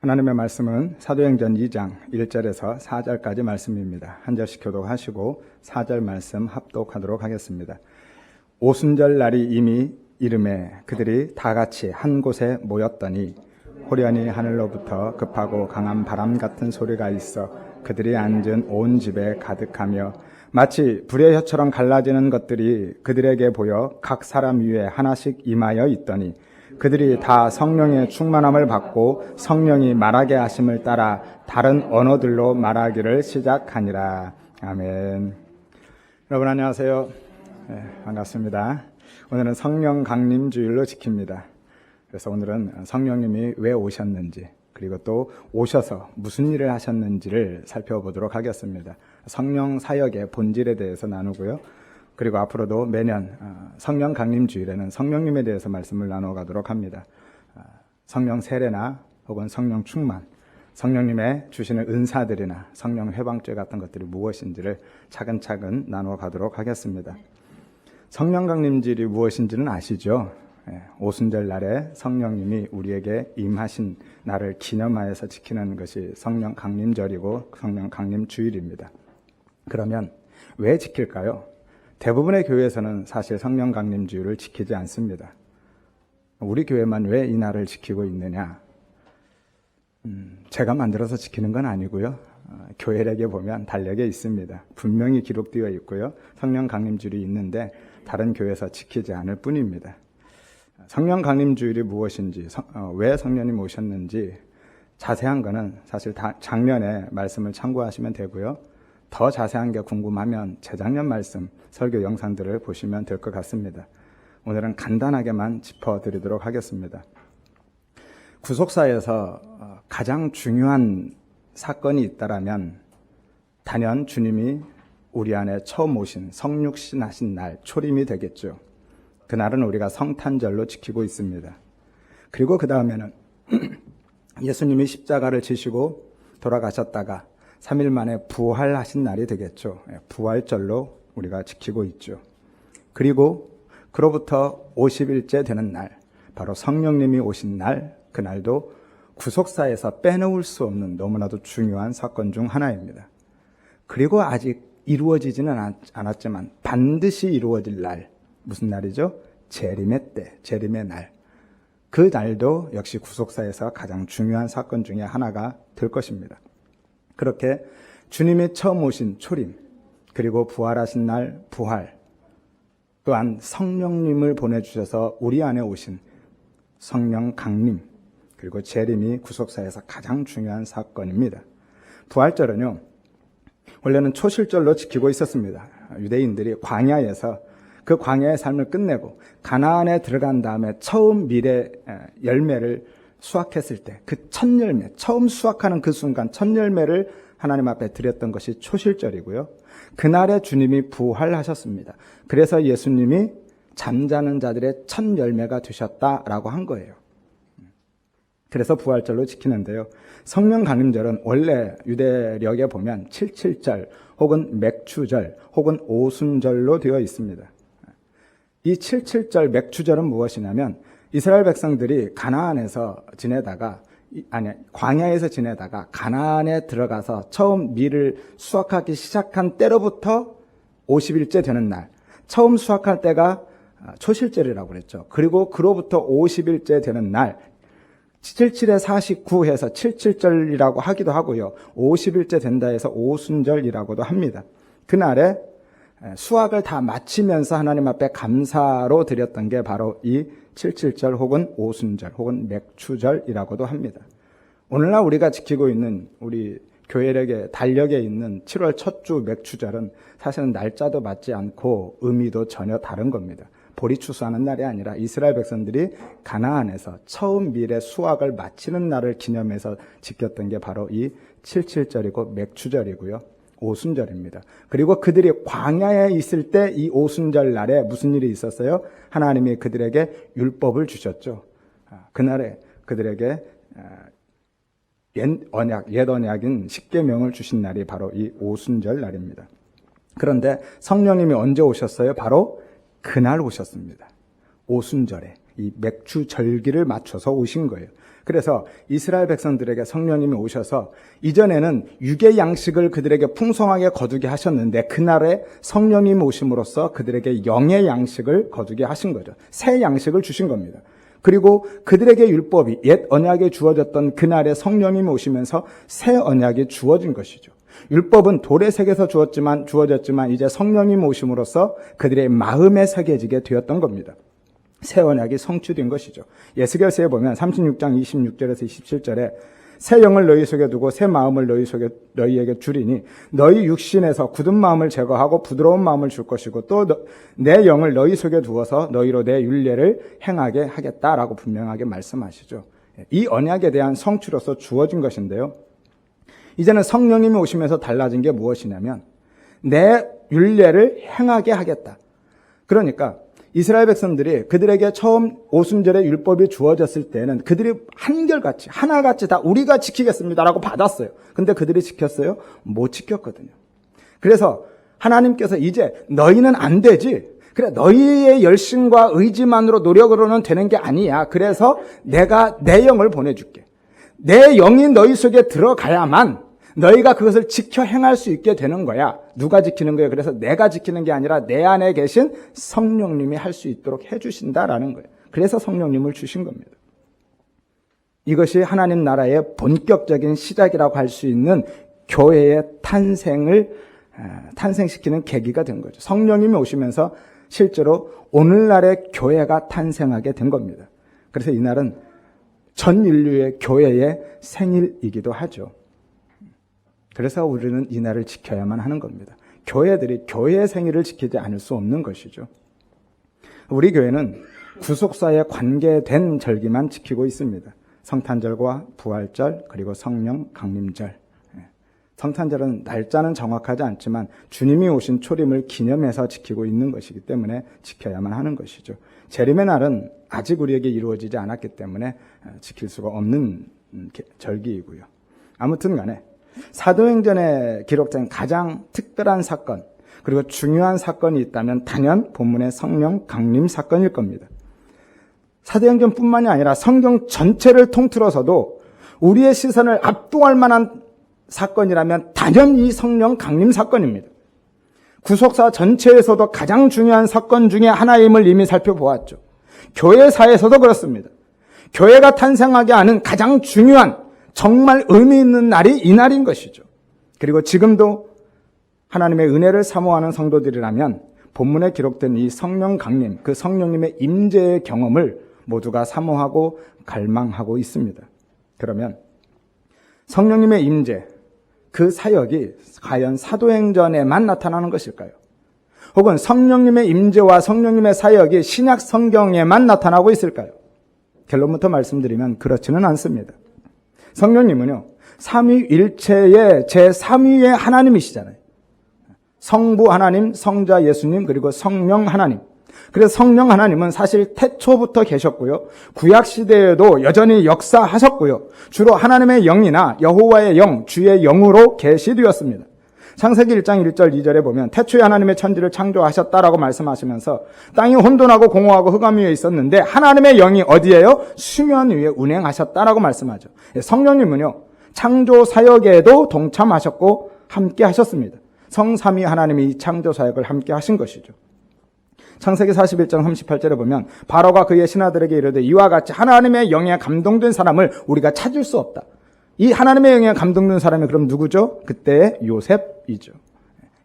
하나님의 말씀은 사도행전 2장 1절에서 4절까지 말씀입니다. 한 절씩 교독하시고 4절 말씀 합독하도록 하겠습니다. 오순절 날이 이미 이름에 그들이 다 같이 한 곳에 모였더니 호련히 하늘로부터 급하고 강한 바람 같은 소리가 있어 그들이 앉은 온 집에 가득하며 마치 불의 혀처럼 갈라지는 것들이 그들에게 보여 각 사람 위에 하나씩 임하여 있더니 그들이 다 성령의 충만함을 받고 성령이 말하게 하심을 따라 다른 언어들로 말하기를 시작하니라. 아멘. 여러분 안녕하세요. 네, 반갑습니다. 오늘은 성령 강림 주일로 지킵니다. 그래서 오늘은 성령님이 왜 오셨는지 그리고 또 오셔서 무슨 일을 하셨는지를 살펴보도록 하겠습니다. 성령 사역의 본질에 대해서 나누고요. 그리고 앞으로도 매년 성령 강림 주일에는 성령님에 대해서 말씀을 나눠가도록 합니다. 성령 세례나 혹은 성령 충만, 성령님의 주시는 은사들이나 성령 회방죄 같은 것들이 무엇인지를 차근차근 나눠가도록 하겠습니다. 성령 강림주일이 무엇인지는 아시죠? 오순절 날에 성령님이 우리에게 임하신 날을 기념하여서 지키는 것이 성령 강림절이고 성령 강림주일입니다. 그러면 왜 지킬까요? 대부분의 교회에서는 사실 성령 강림주일을 지키지 않습니다. 우리 교회만 왜 이 날을 지키고 있느냐? 제가 만들어서 지키는 건 아니고요. 교회력에 보면 달력에 있습니다. 분명히 기록되어 있고요. 성령 강림주일이 있는데 다른 교회에서 지키지 않을 뿐입니다. 성령 강림주일이 무엇인지, 왜 성령님 오셨는지 자세한 거는 사실 작년에 말씀을 참고하시면 되고요. 더 자세한 게 궁금하면 재작년 말씀, 설교 영상들을 보시면 될 것 같습니다. 오늘은 간단하게만 짚어드리도록 하겠습니다. 구속사에서 가장 중요한 사건이 있다라면 단연 주님이 우리 안에 처음 오신 성육신하신 날, 초림이 되겠죠. 그날은 우리가 성탄절로 지키고 있습니다. 그리고 그 다음에는 예수님이 십자가를 지시고 돌아가셨다가 3일 만에 부활하신 날이 되겠죠. 부활절로 우리가 지키고 있죠. 그리고 그로부터 50일째 되는 날, 바로 성령님이 오신 날, 그날도 구속사에서 빼놓을 수 없는 너무나도 중요한 사건 중 하나입니다. 그리고 아직 이루어지지는 않았지만 반드시 이루어질 날, 무슨 날이죠? 재림의 때, 재림의 날. 그 날도 역시 구속사에서 가장 중요한 사건 중에 하나가 될 것입니다. 그렇게 주님이 처음 오신 초림, 그리고 부활하신 날 부활, 또한 성령님을 보내주셔서 우리 안에 오신 성령 강림, 그리고 재림이 구속사에서 가장 중요한 사건입니다. 부활절은요, 원래는 초실절로 지키고 있었습니다. 유대인들이 광야에서 그 광야의 삶을 끝내고 가나안에 들어간 다음에 처음 미래 열매를 수확했을 때 그 첫 열매, 처음 수확하는 그 순간 첫 열매를 하나님 앞에 드렸던 것이 초실절이고요. 그날에 주님이 부활하셨습니다. 그래서 예수님이 잠자는 자들의 첫 열매가 되셨다라고 한 거예요. 그래서 부활절로 지키는데요. 성령 강림절은 원래 유대력에 보면 77절 혹은 맥추절 혹은 오순절로 되어 있습니다. 이 77절 맥추절은 무엇이냐면 이스라엘 백성들이 광야에서 지내다가 가나안에 들어가서 처음 밀을 수확하기 시작한 때로부터 50일째 되는 날, 처음 수확할 때가 초실절이라고 그랬죠. 그리고 그로부터 50일째 되는 날, 77에 49 해서 77절이라고 하기도 하고요. 50일째 된다 해서 오순절이라고도 합니다. 그날에 수확을 다 마치면서 하나님 앞에 감사로 드렸던 게 바로 이 77절 혹은 오순절 혹은 맥추절이라고도 합니다. 오늘날 우리가 지키고 있는 우리 교회력의 달력에 있는 7월 첫 주 맥추절은 사실은 날짜도 맞지 않고 의미도 전혀 다른 겁니다. 보리 추수하는 날이 아니라 이스라엘 백성들이 가나안에서 처음 밀의 수확을 마치는 날을 기념해서 지켰던 게 바로 이 77절이고 맥추절이고요. 오순절입니다. 그리고 그들이 광야에 있을 때 이 오순절 날에 무슨 일이 있었어요? 하나님이 그들에게 율법을 주셨죠. 그날에 그들에게 옛 언약인 십계명을 주신 날이 바로 이 오순절 날입니다. 그런데 성령님이 언제 오셨어요? 바로 그날 오셨습니다. 오순절에. 이 맥주 절기를 맞춰서 오신 거예요. 그래서 이스라엘 백성들에게 성령님이 오셔서 이전에는 육의 양식을 그들에게 풍성하게 거두게 하셨는데 그날에 성령님 오심으로써 그들에게 영의 양식을 거두게 하신 거죠. 새 양식을 주신 겁니다. 그리고 그들에게 율법이 옛 언약에 주어졌던 그날에 성령님이 오시면서 새 언약이 주어진 것이죠. 율법은 돌의 색에서 주어졌지만 이제 성령님 오심으로써 그들의 마음에 새겨지게 되었던 겁니다. 새 언약이 성취된 것이죠. 에스겔서에 보면 36장 26절에서 27절에 새 영을 너희 속에 두고 새 마음을 너희에게 주리니 너희 육신에서 굳은 마음을 제거하고 부드러운 마음을 줄 것이고 또 내 영을 너희 속에 두어서 너희로 내 율례를 행하게 하겠다라고 분명하게 말씀하시죠. 이 언약에 대한 성취로서 주어진 것인데요. 이제는 성령님이 오시면서 달라진 게 무엇이냐면 내 율례를 행하게 하겠다. 그러니까 이스라엘 백성들이 그들에게 처음 오순절에 율법이 주어졌을 때는 그들이 한결같이 하나같이 다 우리가 지키겠습니다라고 받았어요. 근데 그들이 지켰어요? 못 지켰거든요. 그래서 하나님께서 이제 너희는 안 되지. 그래, 너희의 열심과 의지만으로 노력으로는 되는 게 아니야. 그래서 내가 내 영을 보내줄게. 내 영이 너희 속에 들어가야만 너희가 그것을 지켜 행할 수 있게 되는 거야. 누가 지키는 거예요? 그래서 내가 지키는 게 아니라 내 안에 계신 성령님이 할 수 있도록 해주신다라는 거예요. 그래서 성령님을 주신 겁니다. 이것이 하나님 나라의 본격적인 시작이라고 할 수 있는 교회의 탄생시키는 계기가 된 거죠. 성령님이 오시면서 실제로 오늘날의 교회가 탄생하게 된 겁니다. 그래서 이날은 전 인류의 교회의 생일이기도 하죠. 그래서 우리는 이날을 지켜야만 하는 겁니다. 교회들이 교회의 생일을 지키지 않을 수 없는 것이죠. 우리 교회는 구속사에 관계된 절기만 지키고 있습니다. 성탄절과 부활절 그리고 성령 강림절. 성탄절은 날짜는 정확하지 않지만 주님이 오신 초림을 기념해서 지키고 있는 것이기 때문에 지켜야만 하는 것이죠. 재림의 날은 아직 우리에게 이루어지지 않았기 때문에 지킬 수가 없는 절기이고요. 아무튼 간에 사도행전에 기록된 가장 특별한 사건 그리고 중요한 사건이 있다면 단연 본문의 성령 강림 사건일 겁니다. 사도행전뿐만이 아니라 성경 전체를 통틀어서도 우리의 시선을 압도할 만한 사건이라면 단연 이 성령 강림 사건입니다. 구속사 전체에서도 가장 중요한 사건 중에 하나임을 이미 살펴보았죠. 교회사에서도 그렇습니다. 교회가 탄생하게 하는 가장 중요한 정말 의미 있는 날이 이 날인 것이죠. 그리고 지금도 하나님의 은혜를 사모하는 성도들이라면 본문에 기록된 이 성령 강림, 그 성령님의 임재의 경험을 모두가 사모하고 갈망하고 있습니다. 그러면 성령님의 임재, 그 사역이 과연 사도행전에만 나타나는 것일까요? 혹은 성령님의 임재와 성령님의 사역이 신약 성경에만 나타나고 있을까요? 결론부터 말씀드리면 그렇지는 않습니다. 성령님은요, 삼위일체의 제3위의 하나님이시잖아요. 성부 하나님, 성자 예수님, 그리고 성령 하나님. 그래서 성령 하나님은 사실 태초부터 계셨고요. 구약시대에도 여전히 역사하셨고요. 주로 하나님의 영이나 여호와의 영, 주의 영으로 계시되었습니다. 창세기 1장 1절 2절에 보면 태초에 하나님의 천지를 창조하셨다라고 말씀하시면서 땅이 혼돈하고 공허하고 흑암 위에 있었는데 하나님의 영이 어디에요? 수면 위에 운행하셨다라고 말씀하죠. 성령님은요, 창조 사역에도 동참하셨고 함께 하셨습니다. 성삼위 하나님이 이 창조 사역을 함께 하신 것이죠. 창세기 41장 38절에 보면 바로가 그의 신하들에게 이르되 이와 같이 하나님의 영에 감동된 사람을 우리가 찾을 수 없다. 이 하나님의 영에 감동된 사람이 그럼 누구죠? 그때의 요셉이죠.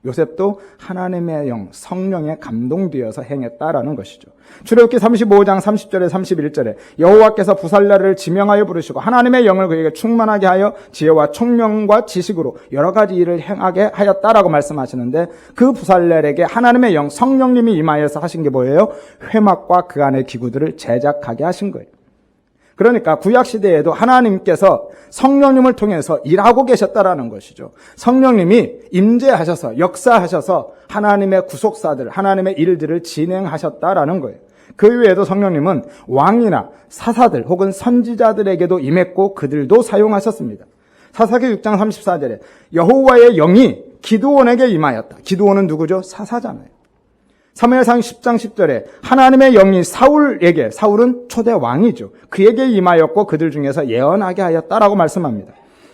요셉도 하나님의 영, 성령에 감동되어서 행했다라는 것이죠. 출애굽기 35장 30절에 31절에 여호와께서 부살레를 지명하여 부르시고 하나님의 영을 그에게 충만하게 하여 지혜와 총명과 지식으로 여러 가지 일을 행하게 하였다라고 말씀하시는데 그 부살렐에게 하나님의 영, 성령님이 임하여서 하신 게 뭐예요? 회막과 그 안의 기구들을 제작하게 하신 거예요. 그러니까 구약시대에도 하나님께서 성령님을 통해서 일하고 계셨다라는 것이죠. 성령님이 임재하셔서 역사하셔서 하나님의 구속사들, 하나님의 일들을 진행하셨다라는 거예요. 그 외에도 성령님은 왕이나 사사들 혹은 선지자들에게도 임했고 그들도 사용하셨습니다. 사사기 6장 34절에 여호와의 영이 기드온에게 임하였다. 기드온은 누구죠? 사사잖아요. 사무엘상 10장 10절에 하나님의 영이 사울에게, 사울은 초대 왕이죠, 그에게 임하였고 그들 중에서 예언하게 하였다라고 말씀합니다.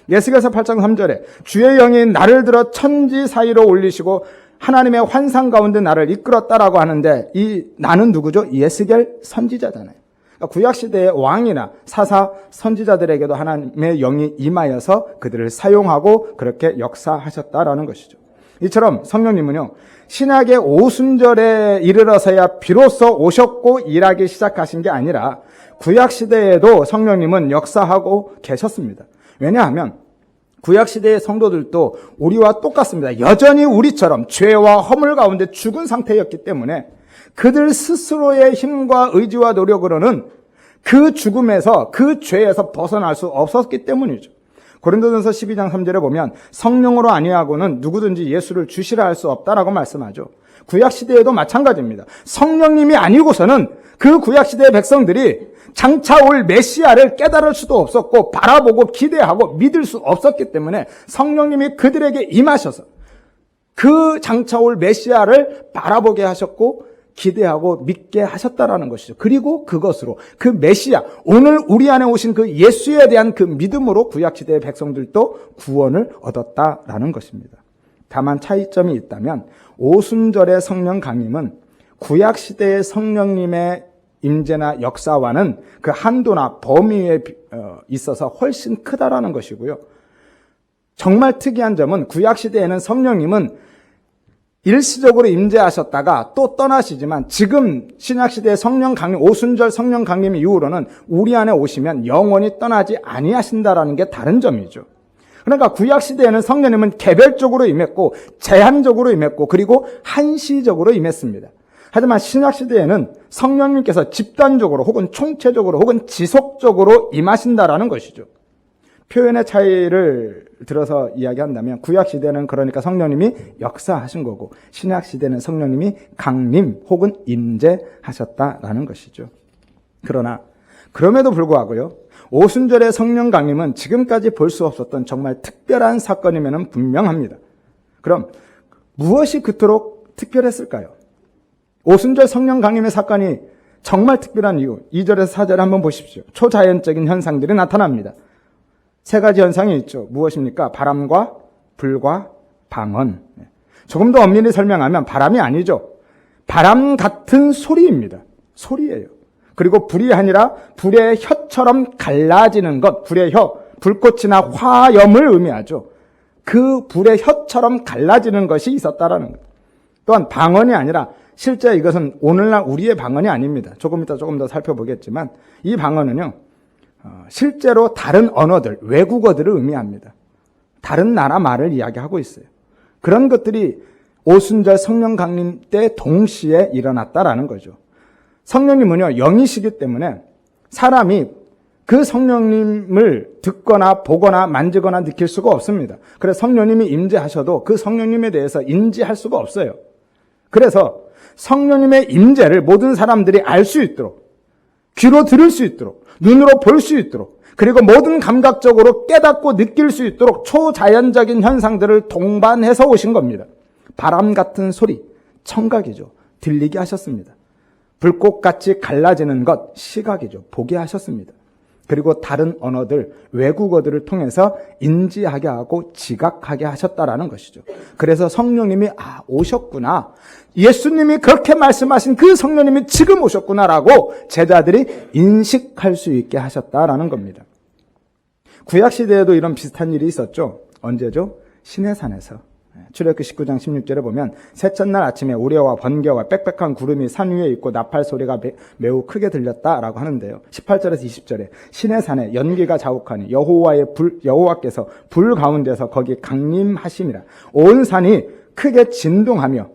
예스겔서 8장 3절에 주의 영이 나를 들어 천지 사이로 올리시고 하나님의 환상 가운데 나를 이끌었다라고 하는데, 이 나는 누구죠? 예스겔 선지자잖아요. 그러니까 구약시대의 왕이나 사사 선지자들에게도 하나님의 영이 임하여서 그들을 사용하고 그렇게 역사하셨다라는 것이죠. 이처럼 성령님은요, 신약의 오순절에 이르러서야 비로소 오셨고 일하기 시작하신 게 아니라 구약시대에도 성령님은 역사하고 계셨습니다. 왜냐하면 구약시대의 성도들도 우리와 똑같습니다. 여전히 우리처럼 죄와 허물 가운데 죽은 상태였기 때문에 그들 스스로의 힘과 의지와 노력으로는 그 죽음에서, 그 죄에서 벗어날 수 없었기 때문이죠. 고린도전서 12장 3절에 보면 성령으로 아니하고는 누구든지 예수를 주시라 할 수 없다라고 말씀하죠. 구약시대에도 마찬가지입니다. 성령님이 아니고서는 그 구약시대의 백성들이 장차 올 메시아를 깨달을 수도 없었고 바라보고 기대하고 믿을 수 없었기 때문에 성령님이 그들에게 임하셔서 그 장차 올 메시아를 바라보게 하셨고 기대하고 믿게 하셨다라는 것이죠. 그리고 그것으로 그 메시아, 오늘 우리 안에 오신 그 예수에 대한 그 믿음으로 구약시대의 백성들도 구원을 얻었다라는 것입니다. 다만 차이점이 있다면 오순절의 성령 강림은 구약시대의 성령님의 임재나 역사와는 그 한도나 범위에 있어서 훨씬 크다라는 것이고요. 정말 특이한 점은 구약시대에는 성령님은 일시적으로 임재하셨다가 또 떠나시지만 지금 신약시대의 성령 강림, 오순절 성령 강림 이후로는 우리 안에 오시면 영원히 떠나지 아니하신다라는 게 다른 점이죠. 그러니까 구약시대에는 성령님은 개별적으로 임했고 제한적으로 임했고 그리고 한시적으로 임했습니다. 하지만 신약시대에는 성령님께서 집단적으로 혹은 총체적으로 혹은 지속적으로 임하신다라는 것이죠. 표현의 차이를 들어서 이야기한다면 구약시대는 그러니까 성령님이 역사하신 거고 신약시대는 성령님이 강림 혹은 임재하셨다라는 것이죠. 그러나 그럼에도 불구하고요, 오순절의 성령 강림은 지금까지 볼 수 없었던 정말 특별한 사건임에는 분명합니다. 그럼 무엇이 그토록 특별했을까요? 오순절 성령 강림의 사건이 정말 특별한 이유, 2절에서 4절을 한번 보십시오. 초자연적인 현상들이 나타납니다. 세 가지 현상이 있죠. 무엇입니까? 바람과 불과 방언. 조금 더 엄밀히 설명하면 바람이 아니죠. 바람 같은 소리입니다. 소리예요. 그리고 불이 아니라 불의 혀처럼 갈라지는 것, 불의 혀, 불꽃이나 화염을 의미하죠. 그 불의 혀처럼 갈라지는 것이 있었다라는 것. 또한 방언이 아니라 실제 이것은 오늘날 우리의 방언이 아닙니다. 조금 이따 조금 더 살펴보겠지만 이 방언은요, 실제로 다른 언어들, 외국어들을 의미합니다. 다른 나라 말을 이야기하고 있어요. 그런 것들이 오순절 성령 강림 때 동시에 일어났다라는 거죠. 성령님은요, 영이시기 때문에 사람이 그 성령님을 듣거나 보거나 만지거나 느낄 수가 없습니다. 그래서 성령님이 임재하셔도 그 성령님에 대해서 인지할 수가 없어요. 그래서 성령님의 임재를 모든 사람들이 알 수 있도록, 귀로 들을 수 있도록, 눈으로 볼 수 있도록, 그리고 모든 감각적으로 깨닫고 느낄 수 있도록 초자연적인 현상들을 동반해서 오신 겁니다. 바람 같은 소리, 청각이죠. 들리게 하셨습니다. 불꽃같이 갈라지는 것, 시각이죠. 보게 하셨습니다. 그리고 다른 언어들, 외국어들을 통해서 인지하게 하고 지각하게 하셨다라는 것이죠. 그래서 성령님이 오셨구나, 예수님이 그렇게 말씀하신 그 성령님이 지금 오셨구나라고 제자들이 인식할 수 있게 하셨다라는 겁니다. 구약시대에도 이런 비슷한 일이 있었죠. 언제죠? 시내산에서. 출애굽기 19장 16절에 보면 셋째 날 아침에 우레와 번개와 빽빽한 구름이 산 위에 있고 나팔 소리가 매우 크게 들렸다라고 하는데요. 18절에서 20절에 시내산에 연기가 자욱하니 여호와께서 불 가운데서 거기 강림하심이라. 온 산이 크게 진동하며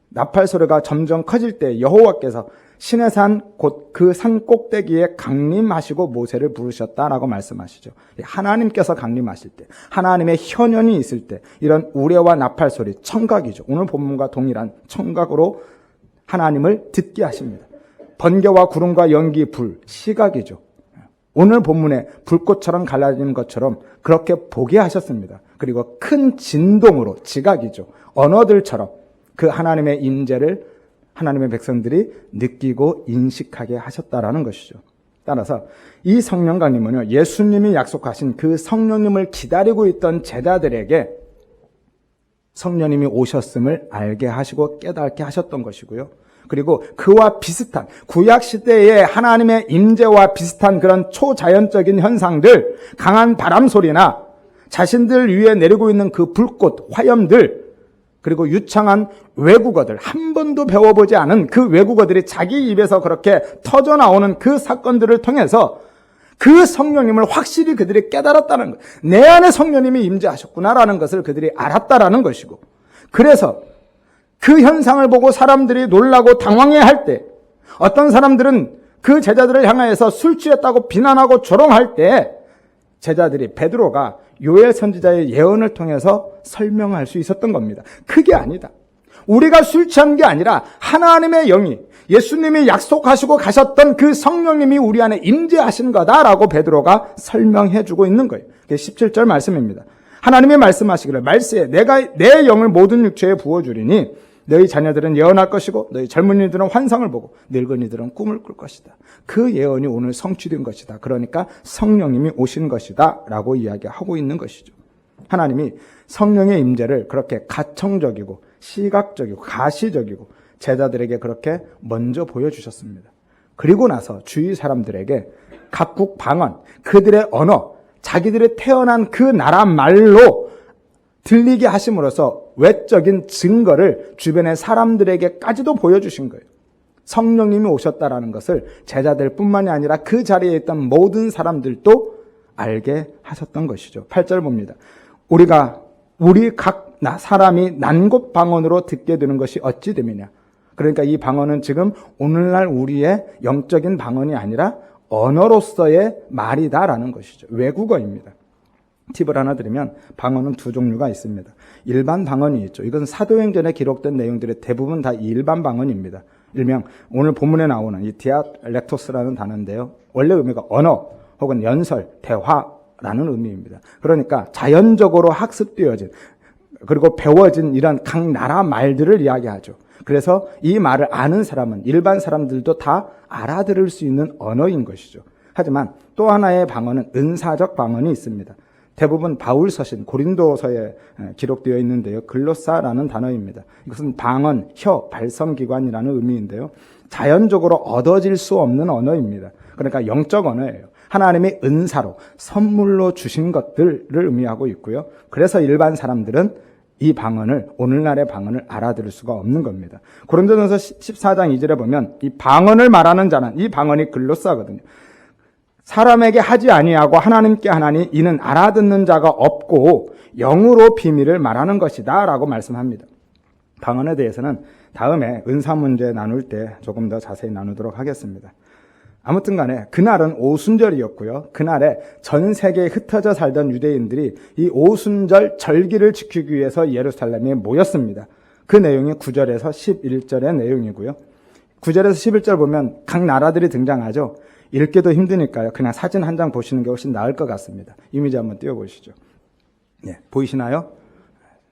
나팔 소리가 점점 커질 때 여호와께서 시내산 곧 그 산 꼭대기에 강림하시고 모세를 부르셨다라고 말씀하시죠. 하나님께서 강림하실 때, 하나님의 현현이 있을 때 이런 우레와 나팔 소리, 청각이죠. 오늘 본문과 동일한 청각으로 하나님을 듣게 하십니다. 번개와 구름과 연기, 불, 시각이죠. 오늘 본문에 불꽃처럼 갈라지는 것처럼 그렇게 보게 하셨습니다. 그리고 큰 진동으로, 지각이죠. 언어들처럼 그 하나님의 임재를 하나님의 백성들이 느끼고 인식하게 하셨다라는 것이죠. 따라서 이 성령 강림은요, 예수님이 약속하신 그 성령님을 기다리고 있던 제자들에게 성령님이 오셨음을 알게 하시고 깨닫게 하셨던 것이고요. 그리고 그와 비슷한 구약시대의 하나님의 임재와 비슷한 그런 초자연적인 현상들, 강한 바람 소리나 자신들 위에 내리고 있는 그 불꽃, 화염들, 그리고 유창한 외국어들, 한 번도 배워보지 않은 그 외국어들이 자기 입에서 그렇게 터져나오는 그 사건들을 통해서 그 성령님을 확실히 그들이 깨달았다는 것, 내 안에 성령님이 임재하셨구나라는 것을 그들이 알았다라는 것이고, 그래서 그 현상을 보고 사람들이 놀라고 당황해할 때, 어떤 사람들은 그 제자들을 향하여서 술 취했다고 비난하고 조롱할 때 제자들이, 베드로가 요엘 선지자의 예언을 통해서 설명할 수 있었던 겁니다. 그게 아니다. 우리가 술 취한 게 아니라 하나님의 영이, 예수님이 약속하시고 가셨던 그 성령님이 우리 안에 임재하신 거다라고 베드로가 설명해 주고 있는 거예요. 그게 17절 말씀입니다. 하나님이 말씀하시기를 말세에 내가 내 영을 모든 육체에 부어주리니 너희 자녀들은 예언할 것이고 너희 젊은이들은 환상을 보고 늙은이들은 꿈을 꿀 것이다. 그 예언이 오늘 성취된 것이다. 그러니까 성령님이 오신 것이다 라고 이야기하고 있는 것이죠. 하나님이 성령의 임재를 그렇게 가청적이고 시각적이고 가시적이고 제자들에게 그렇게 먼저 보여주셨습니다. 그리고 나서 주위 사람들에게 각국 방언, 그들의 언어, 자기들이 태어난 그 나라 말로 들리게 하심으로써 외적인 증거를 주변의 사람들에게까지도 보여주신 거예요. 성령님이 오셨다라는 것을 제자들뿐만이 아니라 그 자리에 있던 모든 사람들도 알게 하셨던 것이죠. 8절 봅니다. 우리 각 사람이 난곳 방언으로 듣게 되는 것이 어찌 됨이냐. 그러니까 이 방언은 지금 오늘날 우리의 영적인 방언이 아니라 언어로서의 말이다라는 것이죠. 외국어입니다. 팁을 하나 드리면 방언은 두 종류가 있습니다. 일반 방언이 있죠. 이건 사도행전에 기록된 내용들이 대부분 다 일반 방언입니다. 일명 오늘 본문에 나오는 이 디알렉토스라는 단어인데요. 원래 의미가 언어 혹은 연설, 대화라는 의미입니다. 그러니까 자연적으로 학습되어진 그리고 배워진 이런 각 나라 말들을 이야기하죠. 그래서 이 말을 아는 사람은 일반 사람들도 다 알아들을 수 있는 언어인 것이죠. 하지만 또 하나의 방언은 은사적 방언이 있습니다. 대부분 바울 서신 고린도서에 기록되어 있는데요. 글로사라는 단어입니다. 이것은 방언, 혀, 발성기관이라는 의미인데요. 자연적으로 얻어질 수 없는 언어입니다. 그러니까 영적 언어예요. 하나님이 은사로 선물로 주신 것들을 의미하고 있고요. 그래서 일반 사람들은 이 방언을, 오늘날의 방언을 알아들을 수가 없는 겁니다. 고린도전서 14장 2절에 보면 이 방언을 말하는 자는, 이 방언이 글로사거든요. 사람에게 하지 아니하고 하나님께 하나니 이는 알아듣는 자가 없고 영으로 비밀을 말하는 것이다 라고 말씀합니다. 방언에 대해서는 다음에 은사 문제 나눌 때 조금 더 자세히 나누도록 하겠습니다. 아무튼 간에 그날은 오순절이었고요. 그날에 전 세계에 흩어져 살던 유대인들이 이 오순절 절기를 지키기 위해서 예루살렘에 모였습니다. 그 내용이 9절에서 11절의 내용이고요. 9절에서 11절 보면 각 나라들이 등장하죠. 읽기도 힘드니까요. 그냥 사진 한 장 보시는 게 훨씬 나을 것 같습니다. 이미지 한번 띄워보시죠. 네, 보이시나요?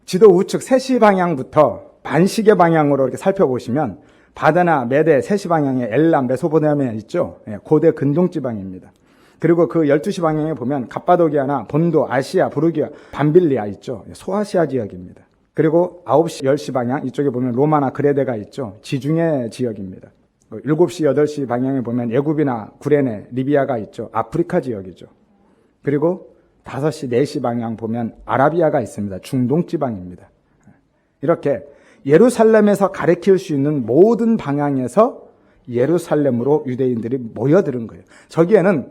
지도 우측 3시 방향부터 반시계 방향으로 이렇게 살펴보시면 바다나 메데 3시 방향에 엘람, 메소포타미아 있죠. 네, 고대 근동지방입니다. 그리고 그 12시 방향에 보면 갑바도기아나 본도, 아시아, 부르기아, 밤빌리아 있죠. 소아시아 지역입니다. 그리고 9시, 10시 방향 이쪽에 보면 로마나 그레데가 있죠. 지중해 지역입니다. 7시, 8시 방향에 보면 애굽이나 구레네, 리비아가 있죠. 아프리카 지역이죠. 그리고 5시, 4시 방향 보면 아라비아가 있습니다. 중동 지방입니다. 이렇게 예루살렘에서 가리킬 수 있는 모든 방향에서 예루살렘으로 유대인들이 모여드는 거예요. 저기에는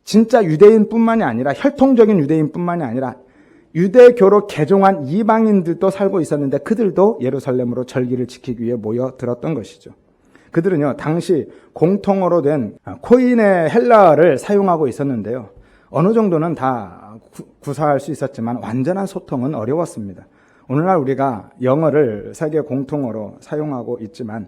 진짜 유대인뿐만이 아니라 혈통적인 유대인뿐만이 아니라 유대교로 개종한 이방인들도 살고 있었는데 그들도 예루살렘으로 절기를 지키기 위해 모여들었던 것이죠. 그들은요, 당시 공통어로 된 코인의 헬라어를 사용하고 있었는데요. 어느 정도는 다 구사할 수 있었지만 완전한 소통은 어려웠습니다. 오늘날 우리가 영어를 세계 공통어로 사용하고 있지만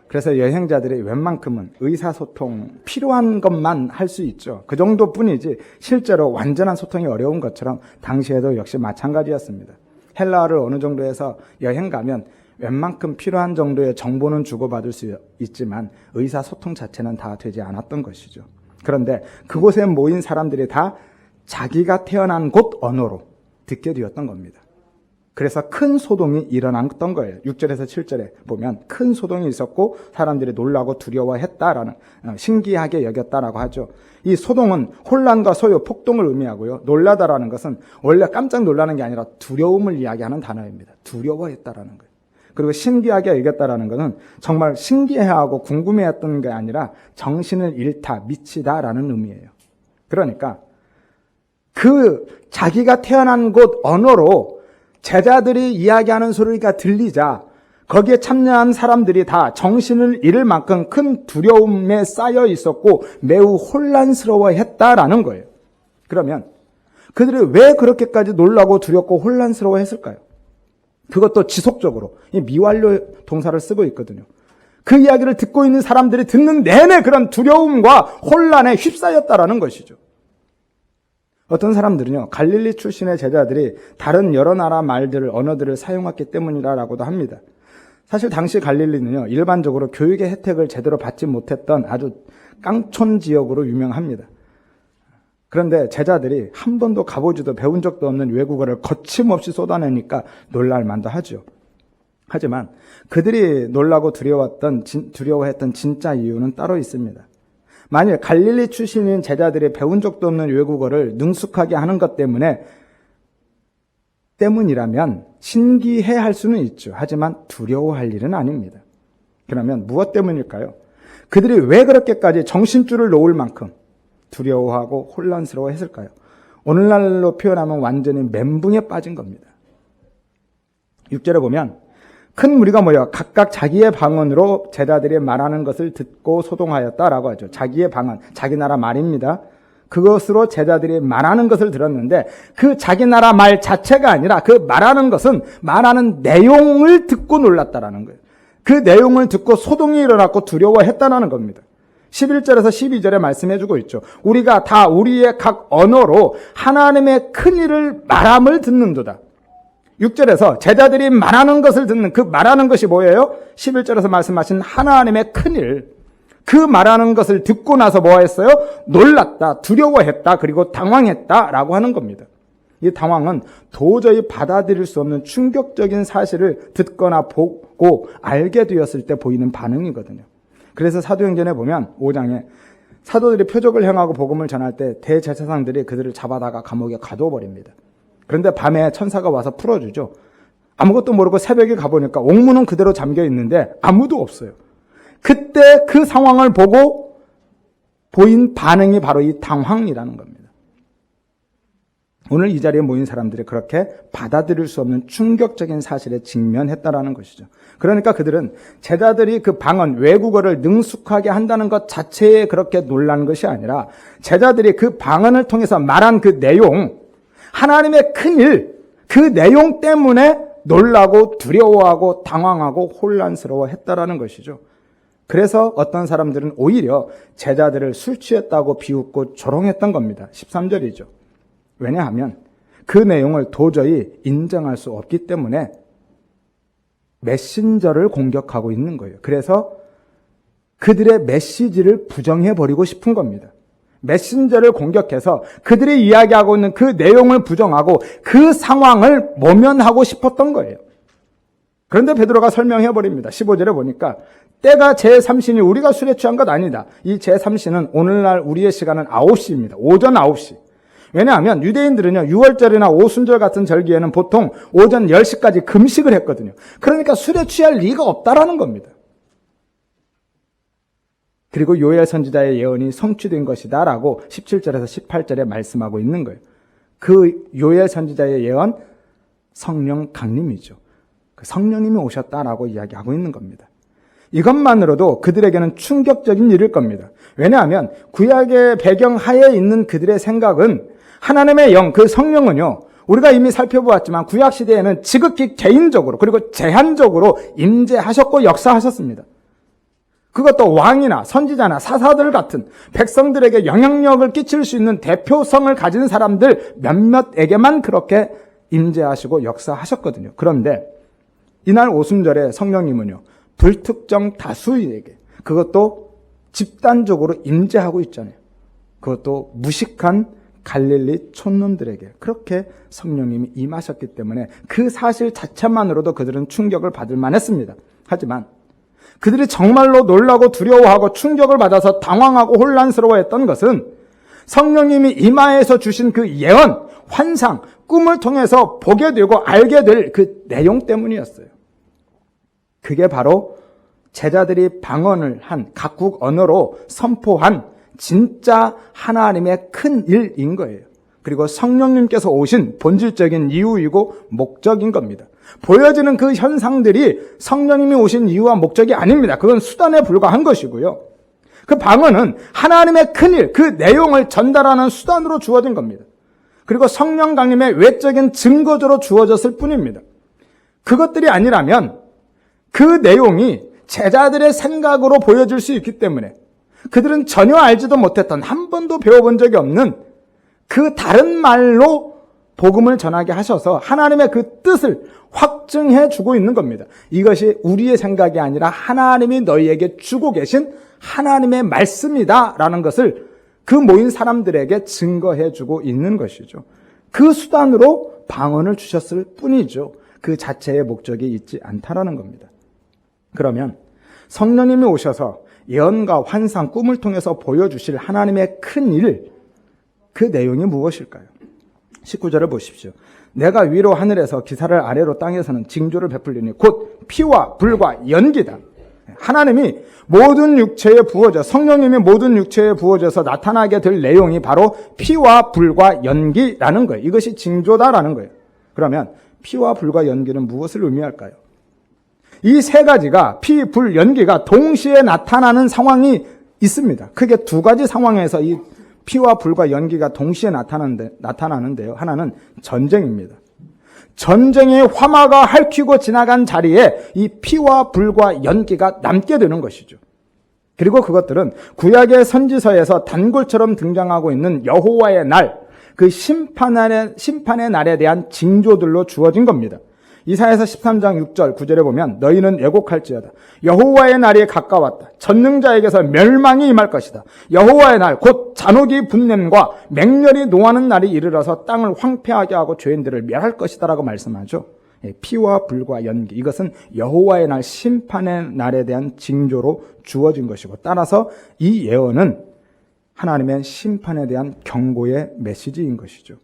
그래서 여행자들이 웬만큼은 의사소통 필요한 것만 할 수 있죠. 그 정도뿐이지 실제로 완전한 소통이 어려운 것처럼 당시에도 역시 마찬가지였습니다. 헬라어를 어느 정도 해서 여행 가면 웬만큼 필요한 정도의 정보는 주고받을 수 있지만 의사소통 자체는 다 되지 않았던 것이죠. 그런데 그곳에 모인 사람들이 다 자기가 태어난 곳 언어로 듣게 되었던 겁니다. 그래서 큰 소동이 일어났던 거예요. 6절에서 7절에 보면 큰 소동이 있었고 사람들이 놀라고 두려워했다라는, 신기하게 여겼다라고 하죠. 이 소동은 혼란과 소요, 폭동을 의미하고요. 놀라다라는 것은 원래 깜짝 놀라는 게 아니라 두려움을 이야기하는 단어입니다. 두려워했다라는 거예요. 그리고 신기하게 여겼다라는 것은 정말 신기해하고 궁금해했던 게 아니라 정신을 잃다, 미치다라는 의미예요. 그러니까 그 자기가 태어난 곳 언어로 제자들이 이야기하는 소리가 들리자 거기에 참여한 사람들이 다 정신을 잃을 만큼 큰 두려움에 쌓여 있었고 매우 혼란스러워했다라는 거예요. 그러면 그들이 왜 그렇게까지 놀라고 두렵고 혼란스러워했을까요? 그것도 지속적으로 이 미완료 동사를 쓰고 있거든요. 그 이야기를 듣고 있는 사람들이 듣는 내내 그런 두려움과 혼란에 휩싸였다라는 것이죠. 어떤 사람들은요, 갈릴리 출신의 제자들이 다른 여러 나라 말들을, 언어들을 사용했기 때문이라고도 합니다. 사실 당시 갈릴리는요, 일반적으로 교육의 혜택을 제대로 받지 못했던 아주 깡촌 지역으로 유명합니다. 그런데 제자들이 한 번도 가보지도 배운 적도 없는 외국어를 거침없이 쏟아내니까 놀랄 만도 하죠. 하지만 그들이 놀라고 두려워했던 진짜 이유는 따로 있습니다. 만일 갈릴리 출신인 제자들이 배운 적도 없는 외국어를 능숙하게 하는 것 때문이라면 신기해할 수는 있죠. 하지만 두려워할 일은 아닙니다. 그러면 무엇 때문일까요? 그들이 왜 그렇게까지 정신줄을 놓을 만큼 두려워하고 혼란스러워했을까요? 오늘날로 표현하면 완전히 멘붕에 빠진 겁니다. 6절에 보면 큰 무리가 모여 각각 자기의 방언으로 제자들이 말하는 것을 듣고 소동하였다라고 하죠. 자기의 방언, 자기 나라 말입니다. 그것으로 제자들이 말하는 것을 들었는데 그 자기 나라 말 자체가 아니라 그 말하는 것은 말하는 내용을 듣고 놀랐다라는 거예요. 그 내용을 듣고 소동이 일어났고 두려워했다라는 겁니다. 11절에서 12절에 말씀해주고 있죠. 우리가 다 우리의 각 언어로 하나님의 큰 일을 말함을 듣는도다. 6절에서 제자들이 말하는 것을 듣는 그 말하는 것이 뭐예요? 11절에서 말씀하신 하나님의 큰 일. 그 말하는 것을 듣고 나서 뭐 했어요? 놀랐다, 두려워했다, 그리고 당황했다라고 하는 겁니다. 이 당황은 도저히 받아들일 수 없는 충격적인 사실을 듣거나 보고 알게 되었을 때 보이는 반응이거든요. 그래서 사도행전에 보면 5장에 사도들이 표적을 행하고 복음을 전할 때 대제사장들이 그들을 잡아다가 감옥에 가둬버립니다. 그런데 밤에 천사가 와서 풀어주죠. 아무것도 모르고 새벽에 가보니까 옥문은 그대로 잠겨 있는데 아무도 없어요. 그때 그 상황을 보고 보인 반응이 바로 이 당황이라는 겁니다. 오늘 이 자리에 모인 사람들이 그렇게 받아들일 수 없는 충격적인 사실에 직면했다라는 것이죠. 그러니까 그들은 제자들이 그 방언, 외국어를 능숙하게 한다는 것 자체에 그렇게 놀란 것이 아니라 제자들이 그 방언을 통해서 말한 그 내용, 하나님의 큰 일, 그 내용 때문에 놀라고 두려워하고 당황하고 혼란스러워했다라는 것이죠. 그래서 어떤 사람들은 오히려 제자들을 술 취했다고 비웃고 조롱했던 겁니다. 13절이죠. 왜냐하면 그 내용을 도저히 인정할 수 없기 때문에 메신저를 공격하고 있는 거예요. 그래서 그들의 메시지를 부정해버리고 싶은 겁니다. 메신저를 공격해서 그들이 이야기하고 있는 그 내용을 부정하고 그 상황을 모면하고 싶었던 거예요. 그런데 베드로가 설명해버립니다. 15절에 보니까 때가 제3시니 우리가 술에 취한 것 아니다. 이 제3시는 오늘날 우리의 시간은 9시입니다. 오전 9시. 왜냐하면 유대인들은요 6월절이나 오순절 같은 절기에는 보통 오전 10시까지 금식을 했거든요. 그러니까 술에 취할 리가 없다라는 겁니다. 그리고 요엘 선지자의 예언이 성취된 것이다 라고 17절에서 18절에 말씀하고 있는 거예요. 그 요엘 선지자의 예언, 성령 강림이죠. 그 성령님이 오셨다라고 이야기하고 있는 겁니다. 이것만으로도 그들에게는 충격적인 일일 겁니다. 왜냐하면 구약의 배경 하에 있는 그들의 생각은 하나님의 영, 그 성령은요, 우리가 이미 살펴보았지만 구약 시대에는 지극히 개인적으로 그리고 제한적으로 임재하셨고 역사하셨습니다. 그것도 왕이나 선지자나 사사들 같은 백성들에게 영향력을 끼칠 수 있는 대표성을 가진 사람들 몇몇에게만 그렇게 임재하시고 역사하셨거든요. 그런데 이날 오순절에 성령님은요, 불특정 다수에게, 그것도 집단적으로 임재하고 있잖아요. 그것도 무식한 갈릴리 촌놈들에게 그렇게 성령님이 임하셨기 때문에 그 사실 자체만으로도 그들은 충격을 받을 만했습니다. 하지만 그들이 정말로 놀라고 두려워하고 충격을 받아서 당황하고 혼란스러워했던 것은 성령님이 임하에서 주신 그 예언, 환상, 꿈을 통해서 보게 되고 알게 될 그 내용 때문이었어요. 그게 바로 제자들이 방언을 한 각국 언어로 선포한 진짜 하나님의 큰 일인 거예요. 그리고 성령님께서 오신 본질적인 이유이고 목적인 겁니다. 보여지는 그 현상들이 성령님이 오신 이유와 목적이 아닙니다. 그건 수단에 불과한 것이고요. 그 방언은 하나님의 큰 일, 그 내용을 전달하는 수단으로 주어진 겁니다. 그리고 성령 강림의 외적인 증거조로 주어졌을 뿐입니다. 그것들이 아니라면 그 내용이 제자들의 생각으로 보여질 수 있기 때문에 그들은 전혀 알지도 못했던, 한 번도 배워본 적이 없는 그 다른 말로 복음을 전하게 하셔서 하나님의 그 뜻을 확증해 주고 있는 겁니다. 이것이 우리의 생각이 아니라 하나님이 너희에게 주고 계신 하나님의 말씀이다라는 것을 그 모인 사람들에게 증거해 주고 있는 것이죠. 그 수단으로 방언을 주셨을 뿐이죠. 그 자체의 목적이 있지 않다라는 겁니다. 그러면 성령님이 오셔서 예언과 환상, 꿈을 통해서 보여주실 하나님의 큰 일, 그 내용이 무엇일까요? 19절을 보십시오. 내가 위로 하늘에서 기사를 아래로 땅에서는 징조를 베풀리니 곧 피와 불과 연기다. 하나님이 모든 육체에 부어져, 성령님이 모든 육체에 부어져서 나타나게 될 내용이 바로 피와 불과 연기라는 거예요. 이것이 징조다라는 거예요. 그러면 피와 불과 연기는 무엇을 의미할까요? 이 세 가지가, 피, 불, 연기가 동시에 나타나는 상황이 있습니다. 크게 두 가지 상황에서 이 피와 불과 연기가 동시에 나타나는데요. 하나는 전쟁입니다. 전쟁의 화마가 핥히고 지나간 자리에 이 피와 불과 연기가 남게 되는 것이죠. 그리고 그것들은 구약의 선지서에서 단골처럼 등장하고 있는 여호와의 날, 그 심판의 날에 대한 징조들로 주어진 겁니다. 이사야서 13장 6절 9절에 보면 너희는 애곡할지어다. 여호와의 날이 가까웠다. 전능자에게서 멸망이 임할 것이다. 여호와의 날 곧 잔혹이 분냄과 맹렬히 노하는 날이 이르러서 땅을 황폐하게 하고 죄인들을 멸할 것이다 라고 말씀하죠. 피와 불과 연기, 이것은 여호와의 날, 심판의 날에 대한 징조로 주어진 것이고, 따라서 이 예언은 하나님의 심판에 대한 경고의 메시지인 것이죠.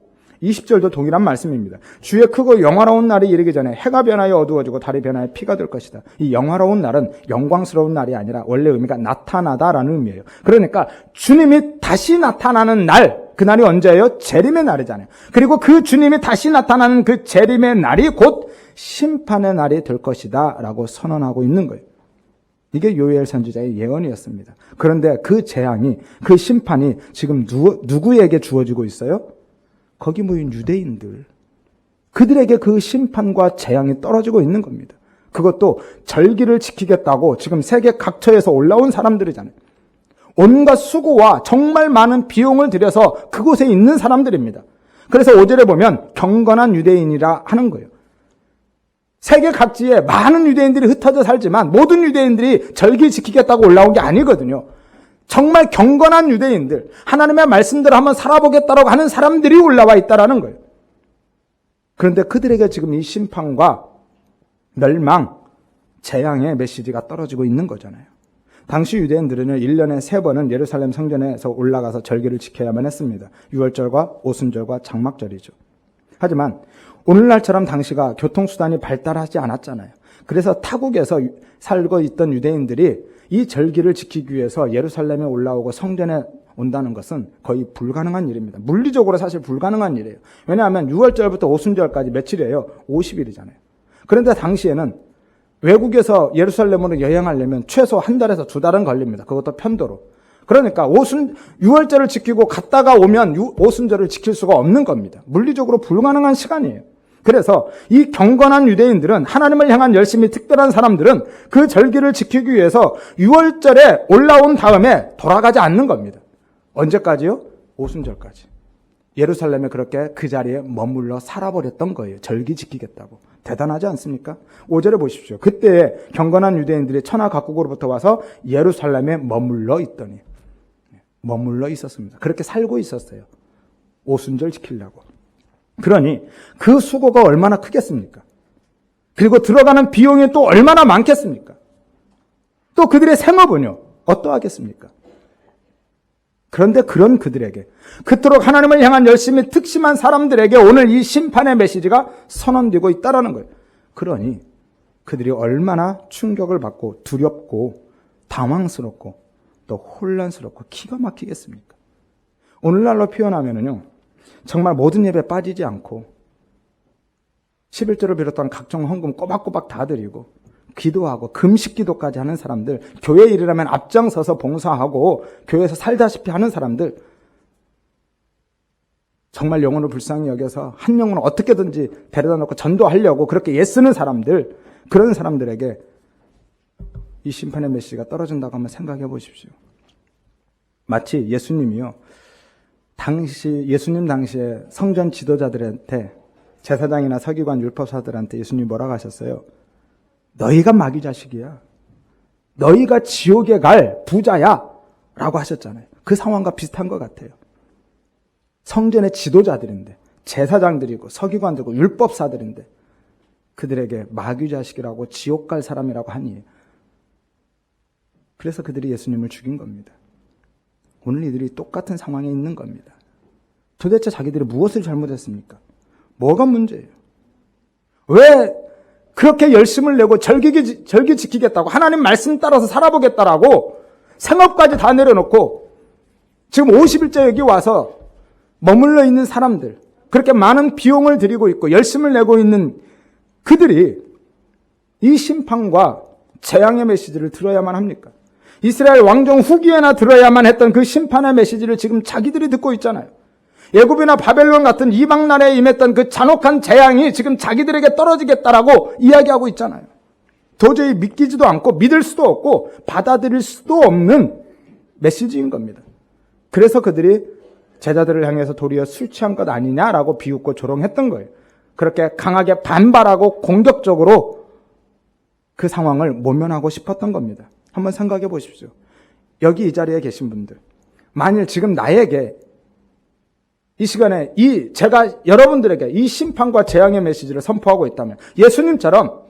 20절도 동일한 말씀입니다. 주의 크고 영화로운 날이 이르기 전에 해가 변하여 어두워지고 달이 변하여 피가 될 것이다. 이 영화로운 날은 영광스러운 날이 아니라 원래 의미가 나타나다라는 의미예요. 그러니까 주님이 다시 나타나는 날, 그 날이 언제예요? 재림의 날이잖아요. 그리고 그 주님이 다시 나타나는 그 재림의 날이 곧 심판의 날이 될 것이다 라고 선언하고 있는 거예요. 이게 요엘 선지자의 예언이었습니다. 그런데 그 재앙이, 그 심판이 지금 누구에게 주어지고 있어요? 거기 모인 유대인들, 그들에게 그 심판과 재앙이 떨어지고 있는 겁니다. 그것도 절기를 지키겠다고 지금 세계 각처에서 올라온 사람들이잖아요. 온갖 수고와 정말 많은 비용을 들여서 그곳에 있는 사람들입니다. 그래서 5절에 보면 경건한 유대인이라 하는 거예요. 세계 각지에 많은 유대인들이 흩어져 살지만 모든 유대인들이 절기 지키겠다고 올라온 게 아니거든요. 정말 경건한 유대인들, 하나님의 말씀대로 한번 살아보겠다라고 하는 사람들이 올라와 있다라는 거예요. 그런데 그들에게 지금 이 심판과 멸망, 재앙의 메시지가 떨어지고 있는 거잖아요. 당시 유대인들은 1년에 3번은 예루살렘 성전에서 올라가서 절기를 지켜야만 했습니다. 유월절과 오순절과 장막절이죠. 하지만 오늘날처럼 당시가 교통수단이 발달하지 않았잖아요. 그래서 타국에서 살고 있던 유대인들이 이 절기를 지키기 위해서 예루살렘에 올라오고 성전에 온다는 것은 거의 불가능한 일입니다. 물리적으로 사실 불가능한 일이에요. 왜냐하면 6월절부터 오순절까지 며칠이에요? 50일이잖아요. 그런데 당시에는 외국에서 예루살렘으로 여행하려면 최소 1달에서 2달은 걸립니다. 그것도 편도로. 그러니까 6월절을 지키고 갔다가 오면 오순절을 지킬 수가 없는 겁니다. 물리적으로 불가능한 시간이에요. 그래서 이 경건한 유대인들은, 하나님을 향한 열심히 특별한 사람들은 그 절기를 지키기 위해서 6월절에 올라온 다음에 돌아가지 않는 겁니다. 언제까지요? 오순절까지. 예루살렘에 그렇게 그 자리에 머물러 살아버렸던 거예요. 절기 지키겠다고. 대단하지 않습니까? 5절에 보십시오. 그때 경건한 유대인들이 천하 각국으로부터 와서 예루살렘에 머물러 있더니, 머물러 있었습니다. 그렇게 살고 있었어요. 오순절 지키려고. 그러니 그 수고가 얼마나 크겠습니까? 그리고 들어가는 비용이 또 얼마나 많겠습니까? 또 그들의 생업은요, 어떠하겠습니까? 그런데 그런 그들에게, 그토록 하나님을 향한 열심이 특심한 사람들에게 오늘 이 심판의 메시지가 선언되고 있다는 거예요. 그러니 그들이 얼마나 충격을 받고 두렵고 당황스럽고 또 혼란스럽고 기가 막히겠습니까? 오늘날로 표현하면은요, 정말 모든 예배에 빠지지 않고 11조를 비롯한 각종 헌금 꼬박꼬박 다 드리고 기도하고 금식 기도까지 하는 사람들, 교회 일이라면 앞장서서 봉사하고 교회에서 살다시피 하는 사람들, 정말 영혼을 불쌍히 여겨서 한 영혼을 어떻게든지 데려다 놓고 전도하려고 그렇게 애쓰는 사람들, 그런 사람들에게 이 심판의 메시지가 떨어진다고 한번 생각해 보십시오. 마치 예수님이요, 예수님 당시에 성전 지도자들한테, 제사장이나 서기관 율법사들한테 예수님이 뭐라고 하셨어요? 너희가 마귀 자식이야. 너희가 지옥에 갈 부자야. 라고 하셨잖아요. 그 상황과 비슷한 것 같아요. 성전의 지도자들인데, 제사장들이고 서기관들이고 율법사들인데 그들에게 마귀 자식이라고 지옥 갈 사람이라고 하니, 그래서 그들이 예수님을 죽인 겁니다. 오늘 이들이 똑같은 상황에 있는 겁니다. 도대체 자기들이 무엇을 잘못했습니까? 뭐가 문제예요? 왜 그렇게 열심을 내고 절기 지키겠다고, 하나님 말씀 따라서 살아보겠다라고 생업까지 다 내려놓고 지금 50일째 여기 와서 머물러 있는 사람들, 그렇게 많은 비용을 들이고 있고 열심을 내고 있는 그들이 이 심판과 재앙의 메시지를 들어야만 합니까? 이스라엘 왕정 후기에나 들어야만 했던 그 심판의 메시지를 지금 자기들이 듣고 있잖아요. 애굽이나 바벨론 같은 이방 나라에 임했던 그 잔혹한 재앙이 지금 자기들에게 떨어지겠다라고 이야기하고 있잖아요. 도저히 믿기지도 않고 믿을 수도 없고 받아들일 수도 없는 메시지인 겁니다. 그래서 그들이 제자들을 향해서 도리어 술 취한 것 아니냐라고 비웃고 조롱했던 거예요. 그렇게 강하게 반발하고 공격적으로 그 상황을 모면하고 싶었던 겁니다. 한번 생각해 보십시오. 여기 이 자리에 계신 분들, 만일 지금 나에게 이 시간에 제가 여러분들에게 이 심판과 재앙의 메시지를 선포하고 있다면, 예수님처럼,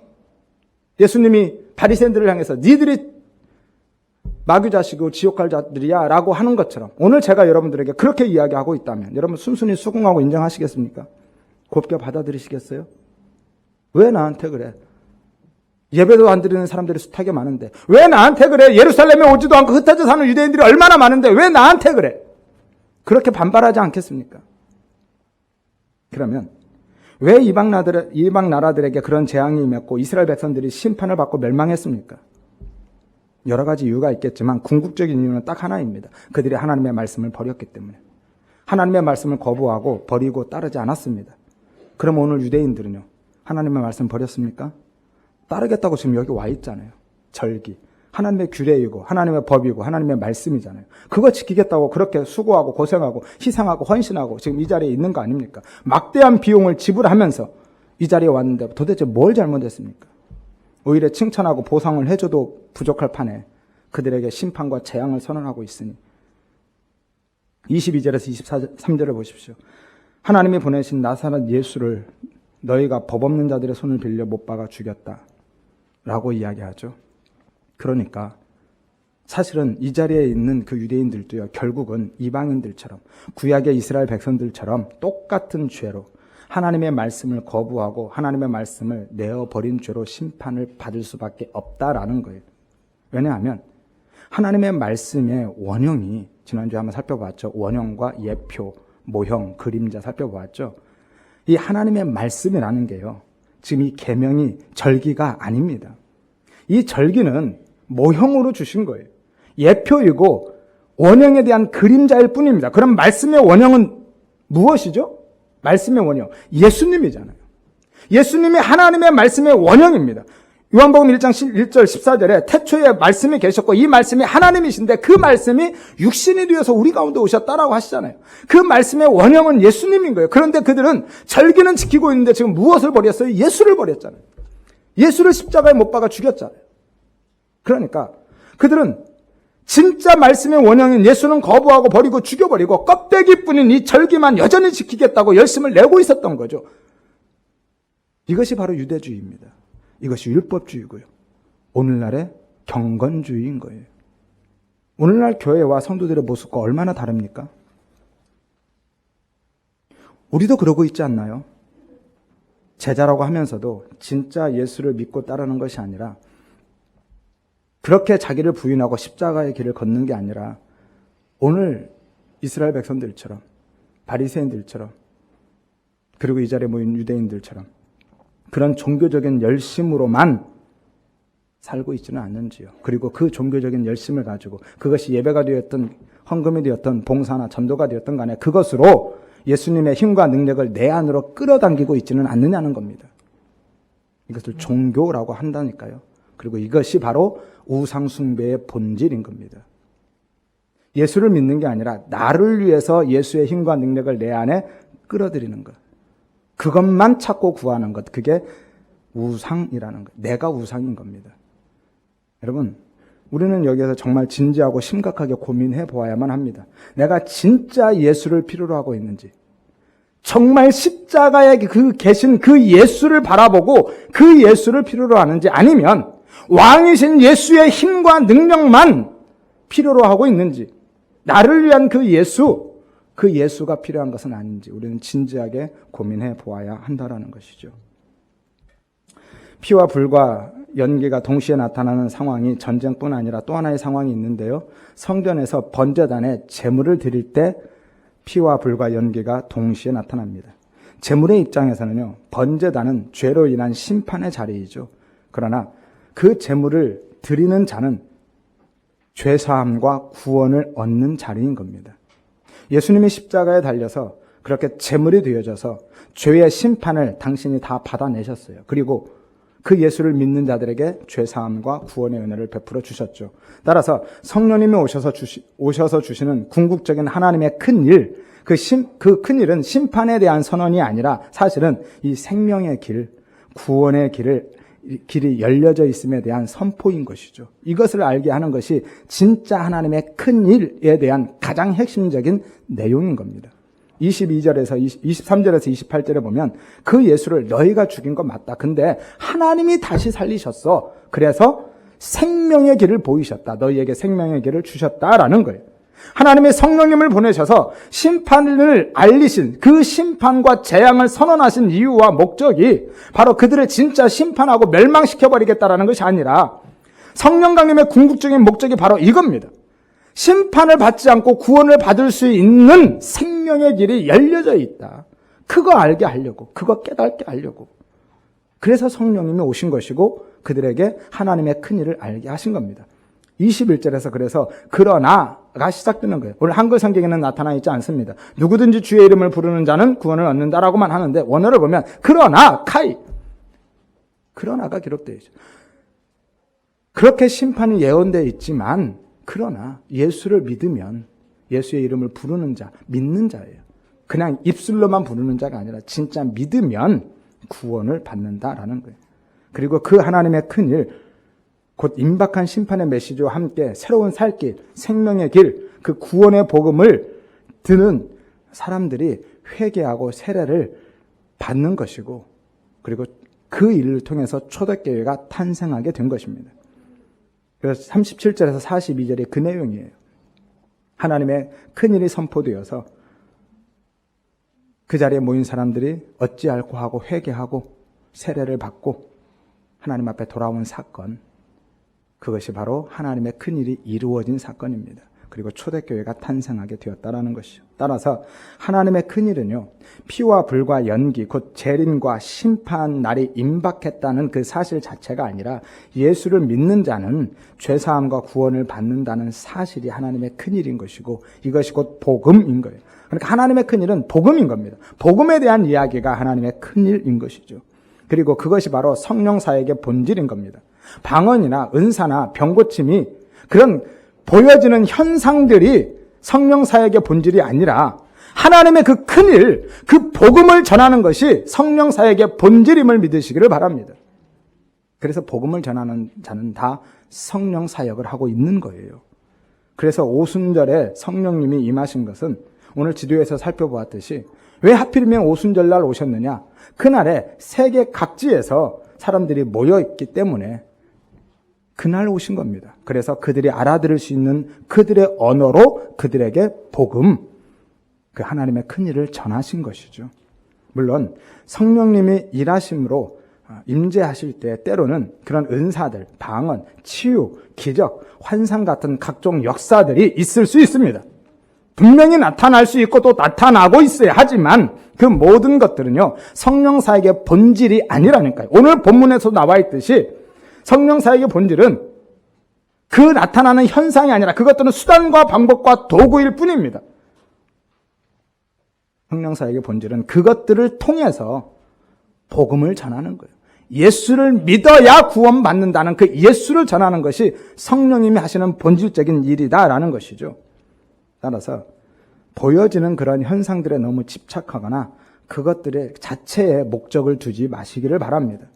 예수님이 바리새인들을 향해서 니들이 마귀 자식이고 지옥 갈 자들이야 라고 하는 것처럼 오늘 제가 여러분들에게 그렇게 이야기하고 있다면 여러분 순순히 수긍하고 인정하시겠습니까? 곱게 받아들이시겠어요? 왜 나한테 그래? 예배도 안 드리는 사람들이 숱하게 많은데 왜 나한테 그래? 예루살렘에 오지도 않고 흩어져 사는 유대인들이 얼마나 많은데 왜 나한테 그래? 그렇게 반발하지 않겠습니까? 그러면 왜 이방 나라들에게 그런 재앙이 임했고 이스라엘 백성들이 심판을 받고 멸망했습니까? 여러 가지 이유가 있겠지만 궁극적인 이유는 딱 하나입니다. 그들이 하나님의 말씀을 버렸기 때문에. 하나님의 말씀을 거부하고 버리고 따르지 않았습니다. 그럼 오늘 유대인들은요, 하나님의 말씀 버렸습니까? 따르겠다고 지금 여기 와 있잖아요. 절기, 하나님의 규례이고 하나님의 법이고 하나님의 말씀이잖아요. 그거 지키겠다고 그렇게 수고하고 고생하고 희생하고 헌신하고 지금 이 자리에 있는 거 아닙니까? 막대한 비용을 지불하면서 이 자리에 왔는데 도대체 뭘 잘못했습니까? 오히려 칭찬하고 보상을 해줘도 부족할 판에 그들에게 심판과 재앙을 선언하고 있으니 22절에서 23절을 보십시오. 하나님이 보내신 나사렛 예수를 너희가 법 없는 자들의 손을 빌려 못 박아 죽였다 라고 이야기하죠. 그러니까 사실은 이 자리에 있는 그 유대인들도요, 결국은 이방인들처럼 구약의 이스라엘 백성들처럼 똑같은 죄로 하나님의 말씀을 거부하고 하나님의 말씀을 내어버린 죄로 심판을 받을 수밖에 없다라는 거예요. 왜냐하면 하나님의 말씀의 원형이 지난주에 한번 살펴봤죠. 원형과 예표, 모형, 그림자 살펴보았죠. 이 하나님의 말씀이라는 게요, 지금 이 계명이 절기가 아닙니다. 이 절기는 모형으로 주신 거예요. 예표이고 원형에 대한 그림자일 뿐입니다. 그럼 말씀의 원형은 무엇이죠? 말씀의 원형, 예수님이잖아요. 예수님이 하나님의 말씀의 원형입니다. 요한복음 1장 1절 14절에 태초에 말씀이 계셨고 이 말씀이 하나님이신데 그 말씀이 육신이 되어서 우리 가운데 오셨다라고 하시잖아요. 그 말씀의 원형은 예수님인 거예요. 그런데 그들은 절기는 지키고 있는데 지금 무엇을 버렸어요? 예수를 버렸잖아요. 예수를 십자가에 못 박아 죽였잖아요. 그러니까 그들은 진짜 말씀의 원형인 예수는 거부하고 버리고 죽여버리고 껍데기뿐인 이 절기만 여전히 지키겠다고 열심을 내고 있었던 거죠. 이것이 바로 유대주의입니다. 이것이 율법주의고요. 오늘날의 경건주의인 거예요. 오늘날 교회와 성도들의 모습과 얼마나 다릅니까? 우리도 그러고 있지 않나요? 제자라고 하면서도 진짜 예수를 믿고 따르는 것이 아니라 그렇게 자기를 부인하고 십자가의 길을 걷는 게 아니라 오늘 이스라엘 백성들처럼 바리새인들처럼 그리고 이 자리에 모인 유대인들처럼 그런 종교적인 열심으로만 살고 있지는 않는지요. 그리고 그 종교적인 열심을 가지고 그것이 예배가 되었던 헌금이 되었던 봉사나 전도가 되었던 간에 그것으로 예수님의 힘과 능력을 내 안으로 끌어당기고 있지는 않느냐는 겁니다. 이것을 종교라고 한다니까요. 그리고 이것이 바로 우상숭배의 본질인 겁니다. 예수를 믿는 게 아니라 나를 위해서 예수의 힘과 능력을 내 안에 끌어들이는 것. 그것만 찾고 구하는 것. 그게 우상이라는 것. 내가 우상인 겁니다. 여러분, 우리는 여기에서 정말 진지하고 심각하게 고민해 보아야만 합니다. 내가 진짜 예수를 필요로 하고 있는지, 정말 십자가에 계신 그 예수를 바라보고 그 예수를 필요로 하는지, 아니면 왕이신 예수의 힘과 능력만 필요로 하고 있는지, 나를 위한 그 예수가 필요한 것은 아닌지 우리는 진지하게 고민해 보아야 한다라는 것이죠. 피와 불과 연기가 동시에 나타나는 상황이 전쟁뿐 아니라 또 하나의 상황이 있는데요. 성전에서 번제단에 제물을 드릴 때 피와 불과 연기가 동시에 나타납니다. 제물의 입장에서는요, 번제단은 죄로 인한 심판의 자리이죠. 그러나 그 제물을 드리는 자는 죄사함과 구원을 얻는 자리인 겁니다. 예수님이 십자가에 달려서 그렇게 제물이 되어져서 죄의 심판을 당신이 다 받아내셨어요. 그리고 그 예수를 믿는 자들에게 죄사함과 구원의 은혜를 베풀어 주셨죠. 따라서 성령님이 오셔서 주시는 궁극적인 하나님의 큰 일, 그 큰 일은 심판에 대한 선언이 아니라 사실은 이 생명의 길, 구원의 길이 열려져 있음에 대한 선포인 것이죠. 이것을 알게 하는 것이 진짜 하나님의 큰 일에 대한 가장 핵심적인 내용인 겁니다. 23절에서 28절에 보면 그 예수를 너희가 죽인 건 맞다. 근데 하나님이 다시 살리셨어. 그래서 생명의 길을 보이셨다. 너희에게 생명의 길을 주셨다라는 거예요. 하나님의 성령님을 보내셔서 심판을 알리신 그 심판과 재앙을 선언하신 이유와 목적이 바로 그들을 진짜 심판하고 멸망시켜버리겠다라는 것이 아니라 성령 강림의 궁극적인 목적이 바로 이겁니다. 심판을 받지 않고 구원을 받을 수 있는 생명의 길이 열려져 있다. 그거 알게 하려고, 그거 깨닫게 하려고. 그래서 성령님이 오신 것이고 그들에게 하나님의 큰 일을 알게 하신 겁니다. 21절에서 그래서 그러나가 시작되는 거예요. 오늘 한글 성경에는 나타나 있지 않습니다. 누구든지 주의 이름을 부르는 자는 구원을 얻는다라고만 하는데 원어를 보면 그러나 카이, 그러나가 기록되어 있죠. 그렇게 심판이 예언되어 있지만 그러나 예수를 믿으면 예수의 이름을 부르는 자, 믿는 자예요. 그냥 입술로만 부르는 자가 아니라 진짜 믿으면 구원을 받는다라는 거예요. 그리고 그 하나님의 큰 일, 곧 임박한 심판의 메시지와 함께 새로운 살 길, 생명의 길, 그 구원의 복음을 듣는 사람들이 회개하고 세례를 받는 것이고, 그리고 그 일을 통해서 초대교회가 탄생하게 된 것입니다. 그래서 37절에서 42절이 그 내용이에요. 하나님의 큰일이 선포되어서 그 자리에 모인 사람들이 어찌할꼬 하고 회개하고 세례를 받고 하나님 앞에 돌아온 사건, 그것이 바로 하나님의 큰일이 이루어진 사건입니다. 그리고 초대교회가 탄생하게 되었다라는 것이죠. 따라서 하나님의 큰일은요, 피와 불과 연기, 곧 재림과 심판 날이 임박했다는 그 사실 자체가 아니라 예수를 믿는 자는 죄사함과 구원을 받는다는 사실이 하나님의 큰일인 것이고 이것이 곧 복음인 거예요. 그러니까 하나님의 큰일은 복음인 겁니다. 복음에 대한 이야기가 하나님의 큰일인 것이죠. 그리고 그것이 바로 성령 사역의 본질인 겁니다. 방언이나 은사나 병고침이 그런 보여지는 현상들이 성령 사역의 본질이 아니라 하나님의 그 큰일, 그 복음을 전하는 것이 성령 사역의 본질임을 믿으시기를 바랍니다. 그래서 복음을 전하는 자는 다 성령 사역을 하고 있는 거예요. 그래서 오순절에 성령님이 임하신 것은 오늘 지도에서 살펴보았듯이 왜 하필이면 오순절날 오셨느냐? 그날에 세계 각지에서 사람들이 모여있기 때문에 그날 오신 겁니다. 그래서 그들이 알아들을 수 있는 그들의 언어로 그들에게 복음, 그 하나님의 큰일을 전하신 것이죠. 물론 성령님이 일하심으로 임재하실 때 때로는 그런 은사들, 방언, 치유, 기적, 환상 같은 각종 역사들이 있을 수 있습니다. 분명히 나타날 수 있고 또 나타나고 있어야 하지만 그 모든 것들은요, 성령 사역의 본질이 아니라니까요. 오늘 본문에서 나와 있듯이 성령 사역의 본질은 그 나타나는 현상이 아니라 그것들은 수단과 방법과 도구일 뿐입니다. 성령 사역의 본질은 그것들을 통해서 복음을 전하는 거예요. 예수를 믿어야 구원받는다는 그 예수를 전하는 것이 성령님이 하시는 본질적인 일이다라는 것이죠. 따라서 보여지는 그런 현상들에 너무 집착하거나 그것들의 자체에 목적을 두지 마시기를 바랍니다.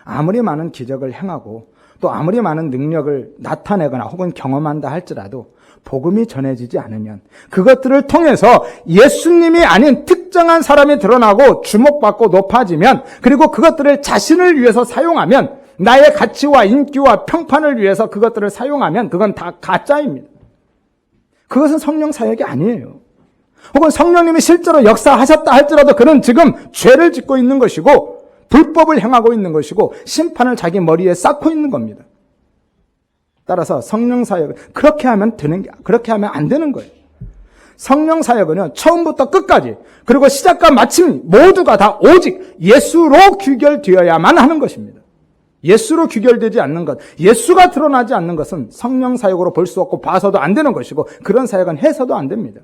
아무리 많은 기적을 행하고 또 아무리 많은 능력을 나타내거나 혹은 경험한다 할지라도 복음이 전해지지 않으면 그것들을 통해서 예수님이 아닌 특정한 사람이 드러나고 주목받고 높아지면 그리고 그것들을 자신을 위해서 사용하면 나의 가치와 인기와 평판을 위해서 그것들을 사용하면 그건 다 가짜입니다. 그것은 성령 사역이 아니에요. 혹은 성령님이 실제로 역사하셨다 할지라도 그는 지금 죄를 짓고 있는 것이고 불법을 행하고 있는 것이고 심판을 자기 머리에 쌓고 있는 겁니다. 따라서 성령 사역은 그렇게 하면 안 되는 거예요. 성령 사역은 처음부터 끝까지 그리고 시작과 마침 모두가 다 오직 예수로 귀결되어야만 하는 것입니다. 예수로 귀결되지 않는 것, 예수가 드러나지 않는 것은 성령 사역으로 볼 수 없고 봐서도 안 되는 것이고 그런 사역은 해서도 안 됩니다.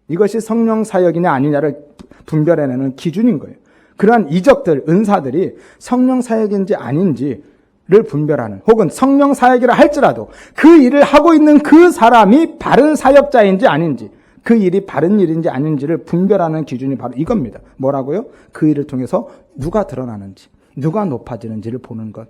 이것이 성령 사역이냐 아니냐를 분별해내는 기준인 거예요. 그러한 이적들, 은사들이 성령 사역인지 아닌지를 분별하는 혹은 성령 사역이라 할지라도 그 일을 하고 있는 그 사람이 바른 사역자인지 아닌지 그 일이 바른 일인지 아닌지를 분별하는 기준이 바로 이겁니다. 뭐라고요? 그 일을 통해서 누가 드러나는지 누가 높아지는지를 보는 것.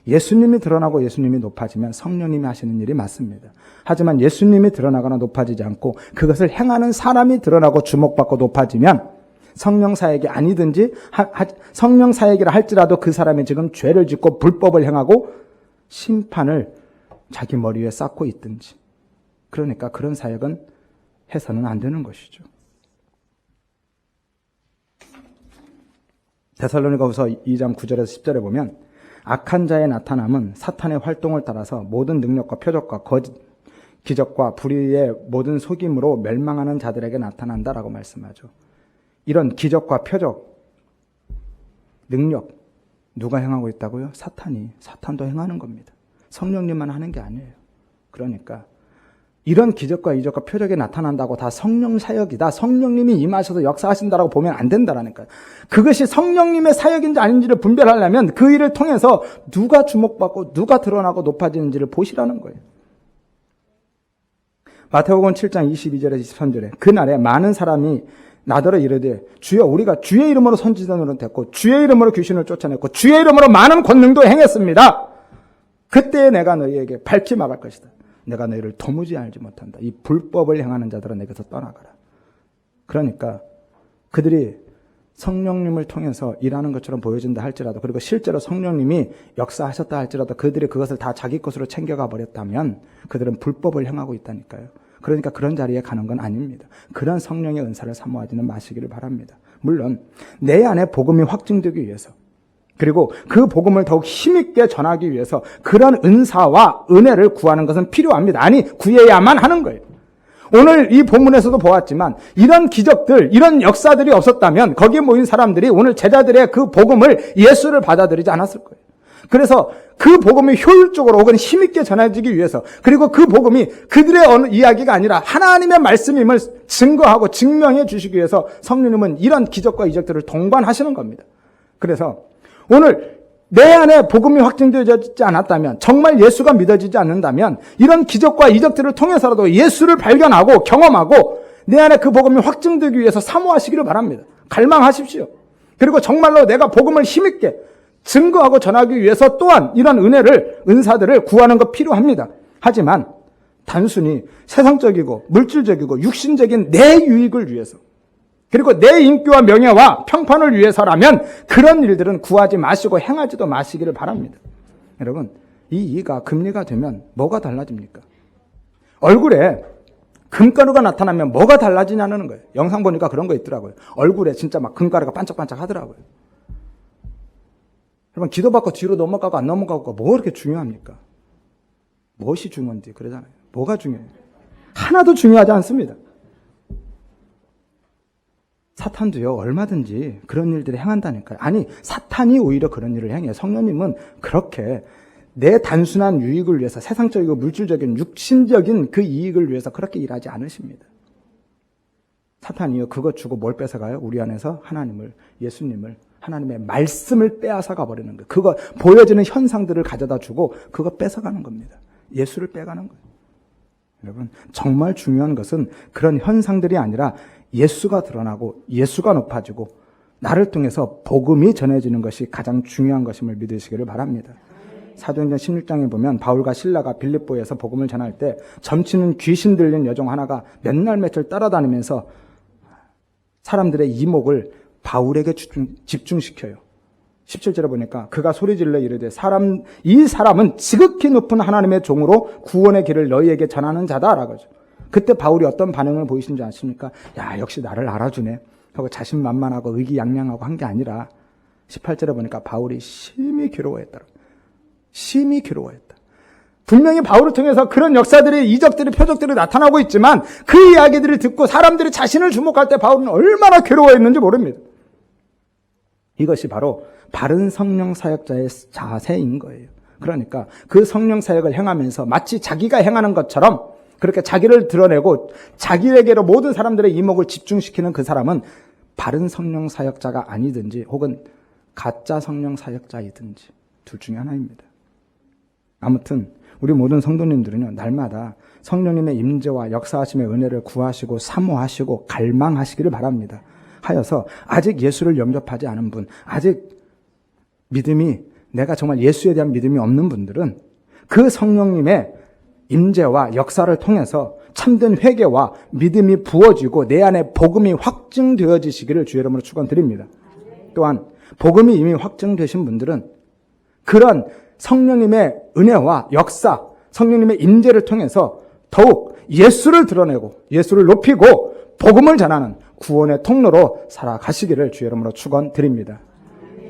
예수님이 드러나고 예수님이 높아지면 성령님이 하시는 일이 맞습니다. 하지만 예수님이 드러나거나 높아지지 않고 그것을 행하는 사람이 드러나고 주목받고 높아지면 성령 사역이 아니든지 성령 사역이라 할지라도 그 사람이 지금 죄를 짓고 불법을 행하고 심판을 자기 머리 위에 쌓고 있든지 그러니까 그런 사역은 해서는 안 되는 것이죠. 데살로니가후서 2장 9절에서 10절에 보면 악한 자의 나타남은 사탄의 활동을 따라서 모든 능력과 표적과 거짓 기적과 불의의 모든 속임으로 멸망하는 자들에게 나타난다라고 말씀하죠. 이런 기적과 표적, 능력 누가 행하고 있다고요? 사탄도 행하는 겁니다. 성령님만 하는 게 아니에요. 그러니까 이런 기적과 이적과 표적이 나타난다고 다 성령 사역이다. 성령님이 임하셔서 역사하신다라고 보면 안 된다라니까요. 그것이 성령님의 사역인지 아닌지를 분별하려면 그 일을 통해서 누가 주목받고 누가 드러나고 높아지는지를 보시라는 거예요. 마태복음 7장 22절에서 23절에 그날에 많은 사람이 나더러 이르되 주여 우리가 주의 이름으로 선지자들을 됐고 주의 이름으로 귀신을 쫓아냈고 주의 이름으로 많은 권능도 행했습니다. 그때 내가 너희에게 밝히 말할 것이다. 내가 너희를 도무지 알지 못한다. 이 불법을 행하는 자들은 내게서 떠나가라. 그러니까 그들이 성령님을 통해서 일하는 것처럼 보여진다 할지라도 그리고 실제로 성령님이 역사하셨다 할지라도 그들이 그것을 다 자기 것으로 챙겨가 버렸다면 그들은 불법을 행하고 있다니까요. 그러니까 그런 자리에 가는 건 아닙니다. 그런 성령의 은사를 사모하지는 마시기를 바랍니다. 물론 내 안에 복음이 확증되기 위해서 그리고 그 복음을 더욱 힘있게 전하기 위해서 그런 은사와 은혜를 구하는 것은 필요합니다. 아니 구해야만 하는 거예요. 오늘 이 본문에서도 보았지만 이런 기적들, 이런 역사들이 없었다면 거기에 모인 사람들이 오늘 제자들의 그 복음을 예수를 받아들이지 않았을 거예요. 그래서 그 복음이 효율적으로 혹은 힘있게 전해지기 위해서 그리고 그 복음이 그들의 어느 이야기가 아니라 하나님의 말씀임을 증거하고 증명해 주시기 위해서 성령님은 이런 기적과 이적들을 동반하시는 겁니다. 그래서 오늘 내 안에 복음이 확증되어지지 않았다면, 정말 예수가 믿어지지 않는다면 이런 기적과 이적들을 통해서라도 예수를 발견하고 경험하고 내 안에 그 복음이 확증되기 위해서 사모하시기를 바랍니다. 갈망하십시오. 그리고 정말로 내가 복음을 힘있게 증거하고 전하기 위해서 또한 이런 은사들을 구하는 것 필요합니다. 하지만 단순히 세상적이고 물질적이고 육신적인 내 유익을 위해서, 그리고 내 인기와 명예와 평판을 위해서라면 그런 일들은 구하지 마시고 행하지도 마시기를 바랍니다. 여러분, 이 이가 금리가 되면 뭐가 달라집니까? 얼굴에 금가루가 나타나면 뭐가 달라지냐는 거예요. 영상 보니까 그런 거 있더라고요. 얼굴에 진짜 막 금가루가 반짝반짝 하더라고요. 여러분, 기도받고 뒤로 넘어가고 안 넘어가고가 뭐 그렇게 중요합니까? 무엇이 중요한지 그러잖아요. 뭐가 중요해요? 하나도 중요하지 않습니다. 사탄도요, 얼마든지 그런 일들을 행한다니까요. 아니, 사탄이 오히려 그런 일을 행해요. 성령님은 그렇게 내 단순한 유익을 위해서, 세상적이고 물질적인 육신적인 그 이익을 위해서 그렇게 일하지 않으십니다. 사탄이요, 그것 주고 뭘 뺏어가요? 우리 안에서 하나님을, 예수님을, 하나님의 말씀을 빼앗아 가버리는 거예요. 그거 보여지는 현상들을 가져다 주고 그거 뺏어가는 겁니다. 예수를 빼가는 거예요. 여러분, 정말 중요한 것은 그런 현상들이 아니라 예수가 드러나고 예수가 높아지고 나를 통해서 복음이 전해지는 것이 가장 중요한 것임을 믿으시기를 바랍니다. 사도행전 16장에 보면 바울과 실라가 빌립보에서 복음을 전할 때 점치는 귀신 들린 여종 하나가 몇 날 며칠 따라다니면서 사람들의 이목을 바울에게 집중시켜요. 17절에 보니까 그가 소리질러 이르되 이 사람은 지극히 높은 하나님의 종으로 구원의 길을 너희에게 전하는 자다라고 하죠. 그때 바울이 어떤 반응을 보이신지 아십니까? 야, 역시 나를 알아주네 하고 자신만만하고 의기양양하고 한 게 아니라 18절에 보니까 바울이 심히 괴로워했다. 심히 괴로워했다. 분명히 바울을 통해서 그런 역사들이, 이적들이, 표적들이 나타나고 있지만 그 이야기들을 듣고 사람들이 자신을 주목할 때 바울은 얼마나 괴로워했는지 모릅니다. 이것이 바로 바른 성령 사역자의 자세인 거예요. 그러니까 그 성령 사역을 행하면서 마치 자기가 행하는 것처럼 그렇게 자기를 드러내고 자기에게로 모든 사람들의 이목을 집중시키는 그 사람은 바른 성령 사역자가 아니든지 혹은 가짜 성령 사역자이든지 둘 중에 하나입니다. 아무튼 우리 모든 성도님들은요, 날마다 성령님의 임재와 역사하심의 은혜를 구하시고 사모하시고 갈망하시기를 바랍니다. 하여서 아직 예수를 영접하지 않은 분, 아직 믿음이, 내가 정말 예수에 대한 믿음이 없는 분들은 그 성령님의 임재와 역사를 통해서 참된 회개와 믿음이 부어지고 내 안에 복음이 확증되어지시기를 주의 이름으로 축원드립니다. 또한 복음이 이미 확증되신 분들은 그런 성령님의 은혜와 역사, 성령님의 임재를 통해서 더욱 예수를 드러내고 예수를 높이고 복음을 전하는 구원의 통로로 살아가시기를 주의 이름으로 축원드립니다.